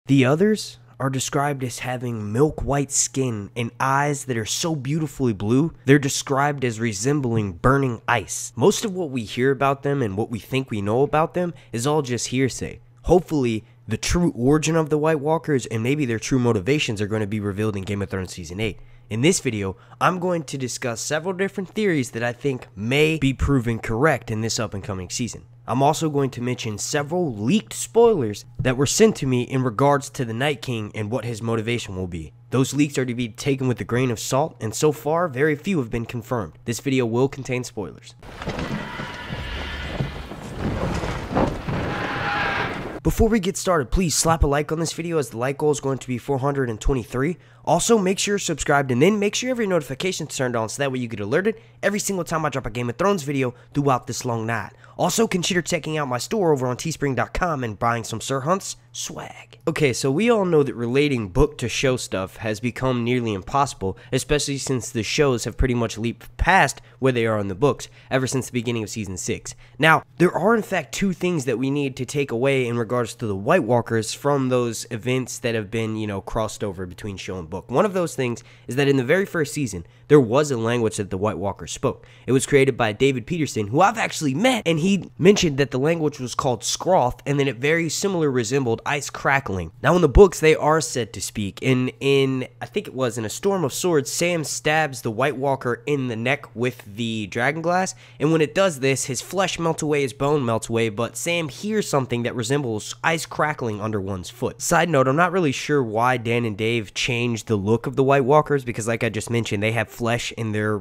The others are described as having milk white skin and eyes that are so beautifully blue, they're described as resembling burning ice. Most of what we hear about them and what we think we know about them is all just hearsay. Hopefully, the true origin of the White Walkers and maybe their true motivations are going to be revealed in Game of Thrones Season 8. In this video, I'm going to discuss several different theories that I think may be proven correct in this up-and-coming season. I'm also going to mention several leaked spoilers that were sent to me in regards to the Night King and what his motivation will be. Those leaks are to be taken with a grain of salt, and so far, very few have been confirmed. This video will contain spoilers. Before we get started, please slap a like on this video as the like goal is going to be 423. Also, make sure you're subscribed and then make sure you have your notifications turned on so that way you get alerted every single time I drop a Game of Thrones video throughout this long night. Also, consider checking out my store over on teespring.com and buying some Sir Hunt's swag. Okay, so we all know that relating book to show stuff has become nearly impossible, especially since the shows have pretty much leaped past where they are in the books ever since the beginning of Season 6. Now, there are in fact two things that we need to take away in regards to the White Walkers from those events that have been, crossed over between show and book. One of those things is that in the very first season, there was a language that the White Walkers spoke. It was created by David Peterson, who I've actually met, and he mentioned that the language was called Scroth, and then it very similar resembled ice crackling. Now in the books, they are said to speak. I think it was in A Storm of Swords, Sam stabs the White Walker in the neck with the dragon glass, and when it does this, his flesh melts away, his bone melts away, but Sam hears something that resembles ice crackling under one's foot. Side note, I'm not really sure why Dan and Dave changed the look of the White Walkers, because like I just mentioned, they have flesh and they're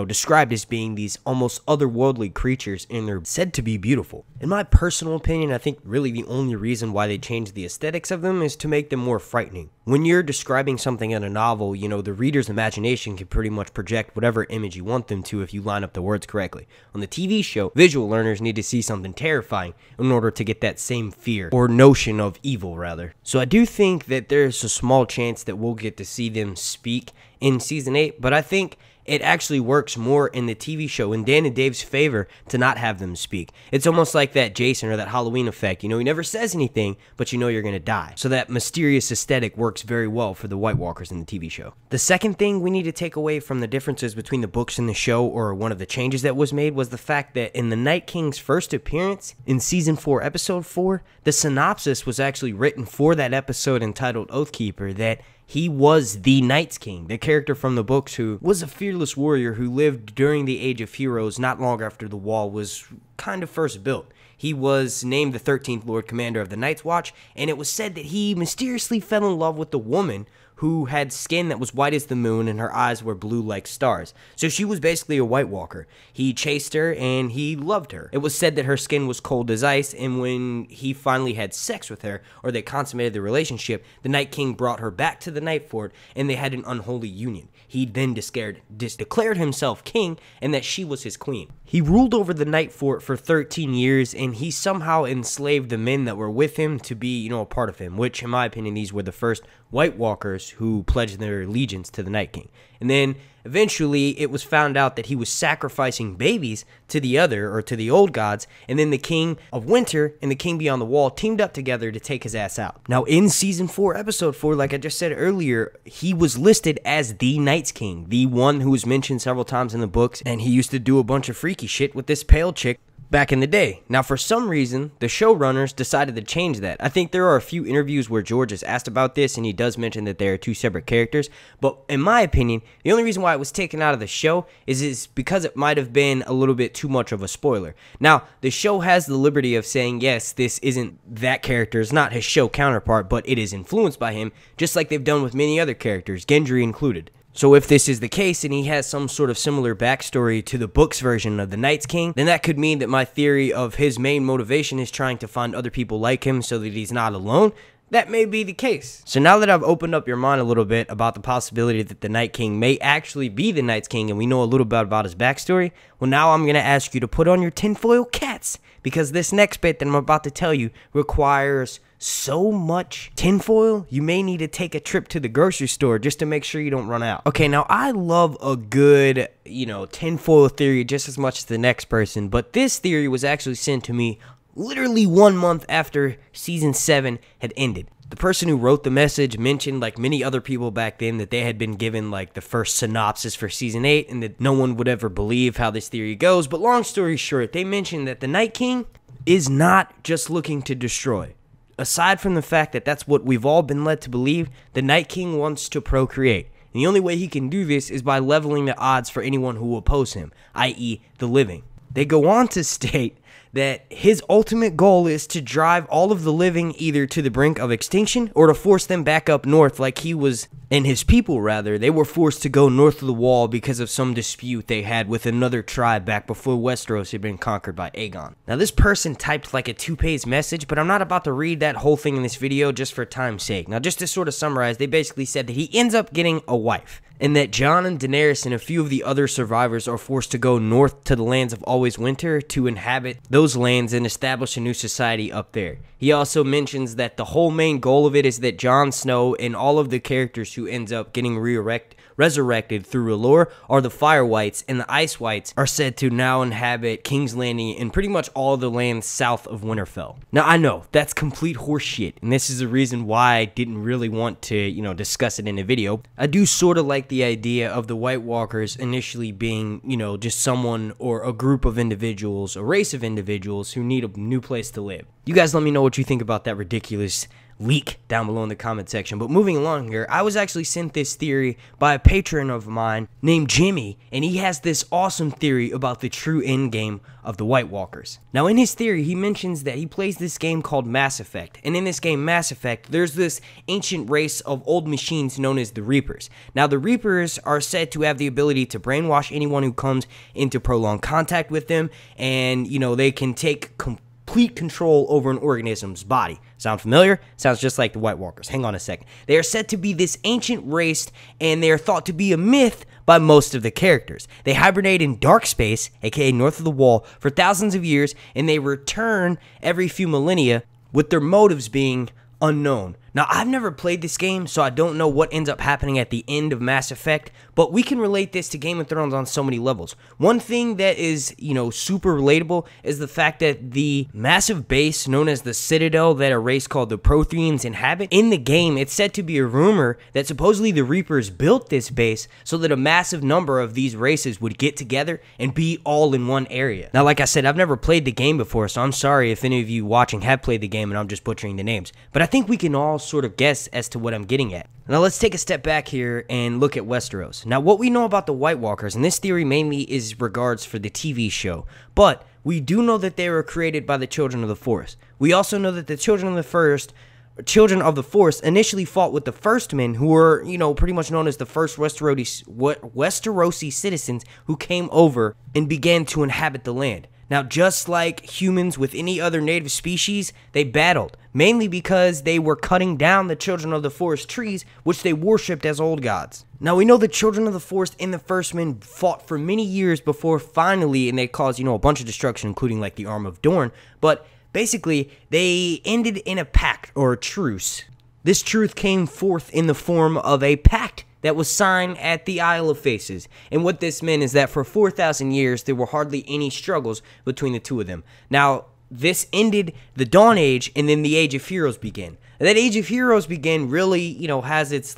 described as being these almost otherworldly creatures, and they're said to be beautiful. In my personal opinion, I think really the only reason why they changed the aesthetics of them is to make them more frightening. When you're describing something in a novel, the reader's imagination can pretty much project whatever image you want them to if you line up the words correctly. On the TV show, visual learners need to see something terrifying in order to get that same fear, or notion of evil rather. So I do think that there's a small chance that we'll get to see them speak in Season 8, but I think it actually works more in the TV show in Dan and Dave's favor to not have them speak. It's almost like that Jason or that Halloween effect. He never says anything, but you're going to die. So that mysterious aesthetic works very well for the White Walkers in the TV show. The second thing we need to take away from the differences between the books and the show, or one of the changes that was made, was the fact that in the Night King's first appearance in Season 4, Episode 4, the synopsis was actually written for that episode entitled Oathkeeper, that he was the Night's King, the character from the books who was a fearless warrior who lived during the Age of Heroes not long after the wall was kind of first built. He was named the 13th Lord Commander of the Night's Watch, and it was said that he mysteriously fell in love with the woman who had skin that was white as the moon and her eyes were blue like stars. So she was basically a White Walker. He chased her and he loved her. It was said that her skin was cold as ice, and when he finally had sex with her, or they consummated the relationship, the Night King brought her back to the Night Fort and they had an unholy union. He then declared himself king and that she was his queen. He ruled over the Night Fort for 13 years, and he somehow enslaved the men that were with him to be, a part of him, which in my opinion, these were the first White Walkers who pledged their allegiance to the Night King. And then eventually it was found out that he was sacrificing babies to the old gods, and then the King of Winter and the King Beyond the Wall teamed up together to take his ass out. Now in Season 4, Episode 4, like I just said earlier, he was listed as the Night's King, the one who was mentioned several times in the books, and he used to do a bunch of freaky shit with this pale chick back in the day. Now, for some reason, the showrunners decided to change that. I think there are a few interviews where George is asked about this, and he does mention that they are two separate characters. But in my opinion, the only reason why it was taken out of the show is because it might have been a little bit too much of a spoiler. Now, the show has the liberty of saying, yes, this isn't that character, it's not his show counterpart, but it is influenced by him, just like they've done with many other characters, Gendry included. So if this is the case and he has some sort of similar backstory to the book's version of the Night's King, then that could mean that my theory of his main motivation is trying to find other people like him so that he's not alone. That may be the case. So now that I've opened up your mind a little bit about the possibility that the Night King may actually be the Night's King, and we know a little bit about his backstory, well, now I'm going to ask you to put on your tinfoil caps, because this next bit that I'm about to tell you requires so much tinfoil, you may need to take a trip to the grocery store just to make sure you don't run out. Okay, now I love a good, tinfoil theory just as much as the next person, but this theory was actually sent to me literally 1 month after season 7 had ended. The person who wrote the message mentioned, like many other people back then, that they had been given like the first synopsis for season 8 and that no one would ever believe how this theory goes. But long story short, they mentioned that the Night King is not just looking to destroy. Aside from the fact that that's what we've all been led to believe, the Night King wants to procreate. And the only way he can do this is by leveling the odds for anyone who will oppose him, i.e. the living. They go on to state that his ultimate goal is to drive all of the living either to the brink of extinction or to force them back up north like he was, and his people rather. They were forced to go north of the wall because of some dispute they had with another tribe back before Westeros had been conquered by Aegon. Now this person typed like a 2-page message, but I'm not about to read that whole thing in this video just for time's sake. Now just to sort of summarize, they basically said that he ends up getting a wife, and that Jon and Daenerys and a few of the other survivors are forced to go north to the lands of Always Winter to inhabit those lands and establish a new society up there. He also mentions that the whole main goal of it is that Jon Snow and all of the characters who ends up getting resurrected through Allure are the Fire Whites, and the Ice Whites are said to now inhabit King's Landing and pretty much all the lands south of Winterfell. Now I know that's complete horseshit, and this is the reason why I didn't really want to, discuss it in a video. I do sort of like the idea of the White Walkers initially being, just someone or a group of individuals, a race of individuals who need a new place to live. You guys let me know what you think about that ridiculous leak down below in the comment section. But moving along here, I was actually sent this theory by a patron of mine named Jaime, and he has this awesome theory about the true endgame of the White Walkers. Now in his theory, he mentions that he plays this game called Mass Effect, and in this game Mass Effect, there's this ancient race of old machines known as the Reapers. Now the Reapers are said to have the ability to brainwash anyone who comes into prolonged contact with them, and they can take complete control over an organism's body. Sound familiar? Sounds just like the White Walkers. Hang on a second. They are said to be this ancient race, and they are thought to be a myth by most of the characters. They hibernate in dark space, aka north of the wall, for thousands of years, and they return every few millennia, with their motives being unknown. Now, I've never played this game, so I don't know what ends up happening at the end of Mass Effect, but we can relate this to Game of Thrones on so many levels. One thing that is, super relatable is the fact that the massive base known as the Citadel that a race called the Protheans inhabit, in the game, it's said to be a rumor that supposedly the Reapers built this base so that a massive number of these races would get together and be all in one area. Now, like I said, I've never played the game before, so I'm sorry if any of you watching have played the game and I'm just butchering the names, but I think we can all sort of guess as to what I'm getting at. Now let's take a step back here and look at Westeros. Now what we know about the White Walkers, and this theory mainly is regards for the TV show, but we do know that they were created by the Children of the Forest. We also know that the Children of the Forest initially fought with the First Men, who were, pretty much known as the first Westerosi citizens who came over and began to inhabit the land. Now, just like humans with any other native species, they battled, mainly because they were cutting down the Children of the Forest trees, which they worshipped as old gods. Now, we know the Children of the Forest and the First Men fought for many years before finally, and they caused, a bunch of destruction, including like the Arm of Dorne, but basically, they ended in a pact, or a truce. This truce came forth in the form of a pact that was signed at the Isle of Faces. And what this meant is that for 4,000 years, there were hardly any struggles between the two of them. Now, this ended the Dawn Age, and then the Age of Heroes began. And that Age of Heroes began really, has its,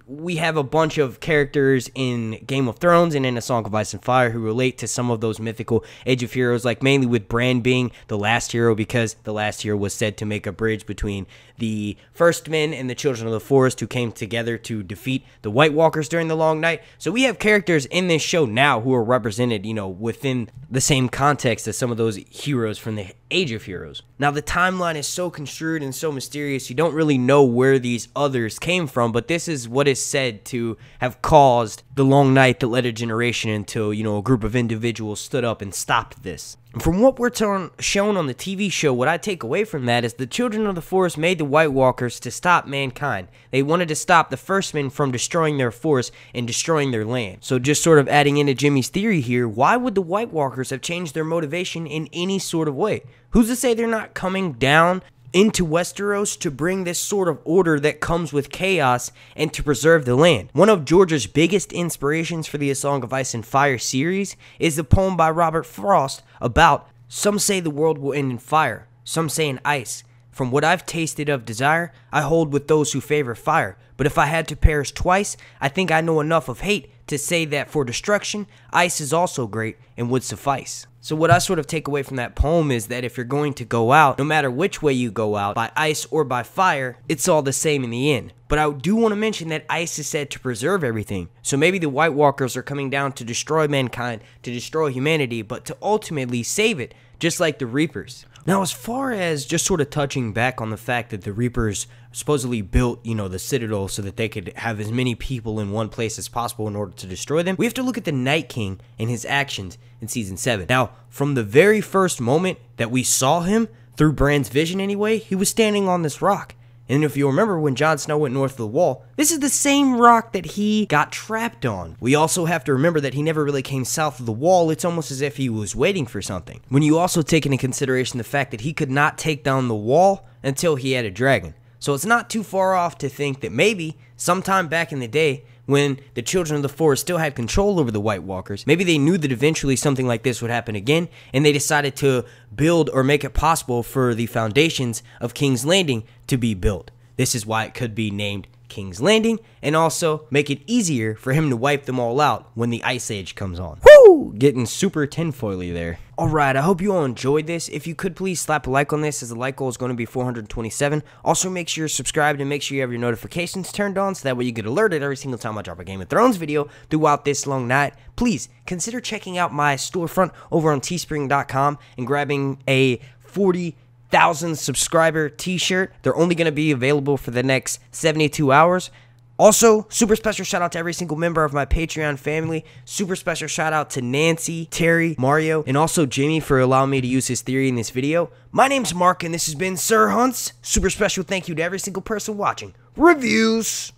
we have a bunch of characters in Game of Thrones and in A Song of Ice and Fire who relate to some of those mythical Age of Heroes, like mainly with Bran being the last hero, because the last hero was said to make a bridge between the First Men and the Children of the Forest who came together to defeat the White Walkers during the Long Night. So we have characters in this show now who are represented, within the same context as some of those heroes from the Age of Heroes. Now, the timeline is so construed and so mysterious, you don't really know where these others came from, but this is what is said to have caused the Long Night that led a generation until, a group of individuals stood up and stopped this. From what we're shown on the TV show, what I take away from that is the Children of the Forest made the White Walkers to stop mankind. They wanted to stop the First Men from destroying their forest and destroying their land. So just sort of adding into Jimmy's theory here, why would the White Walkers have changed their motivation in any sort of way? Who's to say they're not coming down into Westeros to bring this sort of order that comes with chaos and to preserve the land? One of George's biggest inspirations for the A Song of Ice and Fire series is the poem by Robert Frost about Some say the world will end in fire, some say in ice. From what I've tasted of desire, I hold with those who favor fire. But if I had to perish twice, I think I know enough of hate to say that for destruction, ice is also great and would suffice. So what I sort of take away from that poem is that if you're going to go out, no matter which way you go out, by ice or by fire, it's all the same in the end. But I do want to mention that ice is said to preserve everything. So maybe the White Walkers are coming down to destroy mankind, to destroy humanity, but to ultimately save it, just like the Reapers. Now, as far as just sort of touching back on the fact that the Reapers supposedly built, the Citadel so that they could have as many people in one place as possible in order to destroy them, we have to look at the Night King and his actions in Season 7. Now, from the very first moment that we saw him, through Bran's vision anyway, he was standing on this rock. And if you remember when Jon Snow went north of the wall, this is the same rock that he got trapped on. We also have to remember that he never really came south of the wall. It's almost as if he was waiting for something. When you also take into consideration the fact that he could not take down the wall until he had a dragon. So it's not too far off to think that maybe sometime back in the day, when the Children of the Forest still had control over the White Walkers, maybe they knew that eventually something like this would happen again, and they decided to build or make it possible for the foundations of King's Landing to be built. This is why it could be named King's Landing, and also make it easier for him to wipe them all out when the Ice Age comes on. Woo! Getting super tinfoily there. Alright, I hope you all enjoyed this. If you could please slap a like on this, as the like goal is going to be 427. Also, make sure you're subscribed and make sure you have your notifications turned on so that way you get alerted every single time I drop a Game of Thrones video throughout this long night. Please consider checking out my storefront over on teespring.com and grabbing a 40,000 subscriber t-shirt. They're only going to be available for the next 72 hours. Also, super special shout out to every single member of my Patreon family. Super special shout out to Nancy, Terry, Mario, and also Jaime for allowing me to use his theory in this video. My name's Mark, and this has been Sir Hunt's. Super special thank you to every single person watching. Reviews!